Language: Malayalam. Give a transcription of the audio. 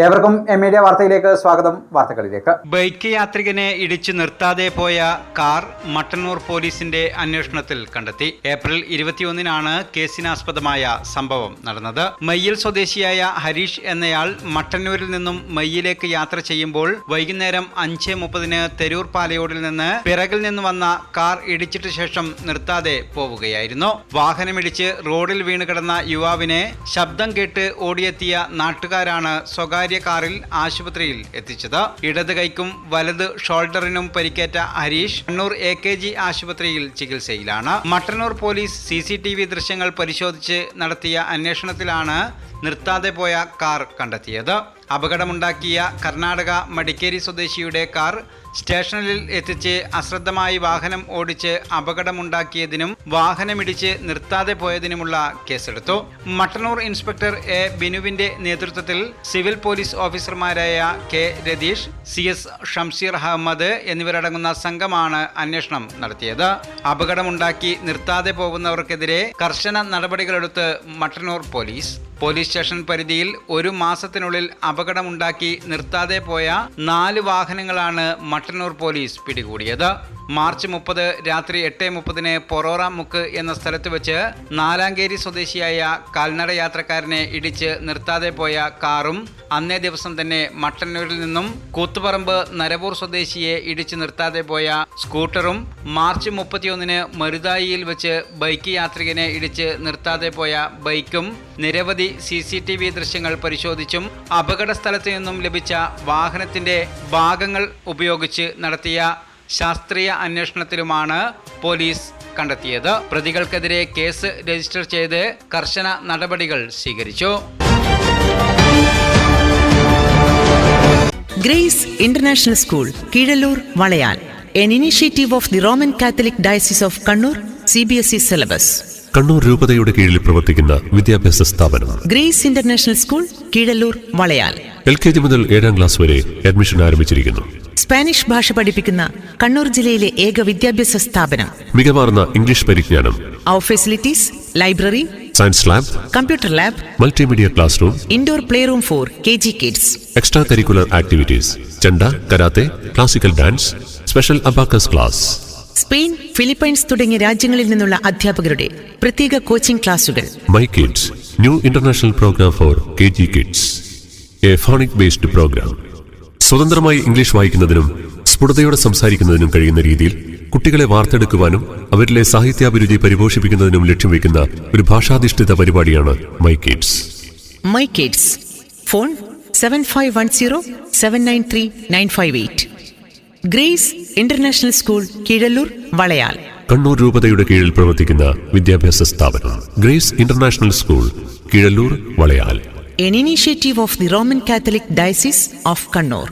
ഏവർക്കും മീഡിയ വാർത്തയിലേക്ക് സ്വാഗതം. വാർത്തകളിലേക്ക്. ബൈക്ക് യാത്രികനെ ഇടിച്ചു നിർത്താതെ പോയ കാർ മട്ടന്നൂർ പോലീസിന്റെ അന്വേഷണത്തിൽ കണ്ടെത്തി. ഏപ്രിൽ 21-നാണ് കേസിനാസ്പദമായ സംഭവം നടന്നത്. മയ്യിൽ സ്വദേശിയായ ഹരീഷ് എന്നയാൾ മട്ടന്നൂരിൽ നിന്നും മയ്യിലേക്ക് യാത്ര ചെയ്യുമ്പോൾ വൈകുന്നേരം 5:30 തെരൂർ പാലയോടിൽ നിന്ന് പിറകിൽ നിന്ന് വന്ന കാർ ഇടിച്ചിട്ട ശേഷം നിർത്താതെ പോവുകയായിരുന്നു. വാഹനമിടിച്ച് റോഡിൽ വീണ് കിടന്ന യുവാവിനെ ശബ്ദം കേട്ട് ഓടിയെത്തിയ നാട്ടുകാരാണ് സ്വകാര്യ കാറിൽ ആശുപത്രിയിൽ എത്തിച്ചത്. ഇടത് കൈക്കും വലത് ഷോൾഡറിനും പരിക്കേറ്റ ഹരീഷ് കണ്ണൂർ AKG ആശുപത്രിയിൽ ചികിത്സയിലാണ്. മട്ടന്നൂർ പോലീസ് CCTV ദൃശ്യങ്ങൾ പരിശോധിച്ച് നടത്തിയ അന്വേഷണത്തിലാണ് നിർത്താതെ പോയ കാർ കണ്ടെത്തിയത്. അപകടമുണ്ടാക്കിയ കർണാടക മടിക്കേരി സ്വദേശിയുടെ കാർ സ്റ്റേഷനിൽ എത്തിച്ച് അശ്രദ്ധമായി വാഹനം ഓടിച്ച് അപകടമുണ്ടാക്കിയതിനും വാഹനമിടിച്ച് നിർത്താതെ പോയതിനുമുള്ള കേസെടുത്തു. Mattannur inspector A. ബിനുവിന്റെ നേതൃത്വത്തിൽ സിവിൽ പോലീസ് ഓഫീസർമാരായ K. രതീഷ്, CS ഷംസീർ അഹമ്മദ് എന്നിവരടങ്ങുന്ന സംഘമാണ് അന്വേഷണം നടത്തിയത്. അപകടമുണ്ടാക്കി നിർത്താതെ പോകുന്നവർക്കെതിരെ കർശന നടപടികളെടുത്ത് മട്ടന്നൂർ പോലീസ് സ്റ്റേഷൻ പരിധിയിൽ 1 മാസത്തിനുള്ളിൽ അപകടമുണ്ടാക്കി നിർത്താതെ പോയ 4 വാഹനങ്ങളാണ് മട്ടന്നൂർ പോലീസ് പിടികൂടിയത്. മാർച്ച് 30 രാത്രി 8:30 പൊറോറ മുക്ക് എന്ന സ്ഥലത്ത് വെച്ച് നാലാങ്കേരി സ്വദേശിയായ കാൽനട യാത്രക്കാരനെ ഇടിച്ച് നിർത്താതെ പോയ കാറും അന്നേ ദിവസം തന്നെ മട്ടന്നൂരിൽ നിന്നും കൂത്തുപറമ്പ് നരവൂർ സ്വദേശിയെ ഇടിച്ച് നിർത്താതെ പോയ സ്കൂട്ടറും മാർച്ച് 31 മരുതായിയിൽ വെച്ച് ബൈക്ക് യാത്രികനെ ഇടിച്ച് നിർത്താതെ പോയ ബൈക്കും നിരവധി CCTV ദൃശ്യങ്ങൾ പരിശോധിച്ചും അപകട സ്ഥലത്ത് നിന്നും ലഭിച്ച വാഹനത്തിന്റെ ഭാഗങ്ങൾ ഉപയോഗിച്ച് നടത്തിയ ശാസ്ത്രീയ അന്വേഷണത്തിലുമാണ് പോലീസ് കണ്ടെത്തിയത്. പ്രതികൾക്കെതിരെ കേസ് രജിസ്റ്റർ ചെയ്ത് കർശന നടപടികൾ സ്വീകരിച്ചു. Grace international school, Keezhallur, Valayal. An initiative of the Roman Catholic Diocese of Kannur, CBSE syllabus. Kannur രൂപതയുടെ കീഴിൽ പ്രവർത്തിക്കുന്ന വിദ്യാഭ്യാസ സ്ഥാപനം grace international school, Keezhallur, Valayal. LKG മുതൽ 7ാം ക്ലാസ് വരെ അഡ്മിഷൻ ആരംഭിച്ചിരിക്കുന്നു. സ്പാനിഷ് ഭാഷ പഠിപ്പിക്കുന്ന കണ്ണൂർ ജില്ലയിലെ ഏക വിദ്യാഭ്യാസ സ്ഥാപനം. മികവാർന്ന ഇംഗ്ലീഷ് പരിജ്ഞാനം. Our facilities: library, science lab, computer lab, multimedia class room, indoor playroom for KG kids. Extra curricular activities: chenda, karate, classical dance, special abacus class. Spain, Philippines തുടങ്ങിയ രാജ്യങ്ങളിൽ നിന്നുള്ള അധ്യാപകരുടെ പ്രത്യേക കോച്ചിംഗ് ക്ലാസുകൾ. My kids, new international programme for KG kids, a phonic based programme. സ്വതന്ത്രമായി ഇംഗ്ലീഷ് വായിക്കുന്നതിനും സ്ഫുടതയോടെ സംസാരിക്കുന്നതിനും കഴിയുന്ന രീതിയിൽ കുട്ടികളെ വാർത്തെടുക്കുവാനും അവരിലെ സാഹിത്യാഭിരുചി പരിപോഷിപ്പിക്കുന്നതിനും ലക്ഷ്യം വയ്ക്കുന്ന ഒരു ഭാഷാധിഷ്ഠിത പരിപാടിയാണ് my kids. My kids. Phone 7510793958. Grace international school, Keezhallur, Valayal. Kannur രൂപതയുടെ കീഴിൽ പ്രവർത്തിക്കുന്ന വിദ്യാഭ്യാസ സ്ഥാപനം grace international school, Keezhallur, Valayal. An initiative of the Roman Catholic Diocese of Kannur.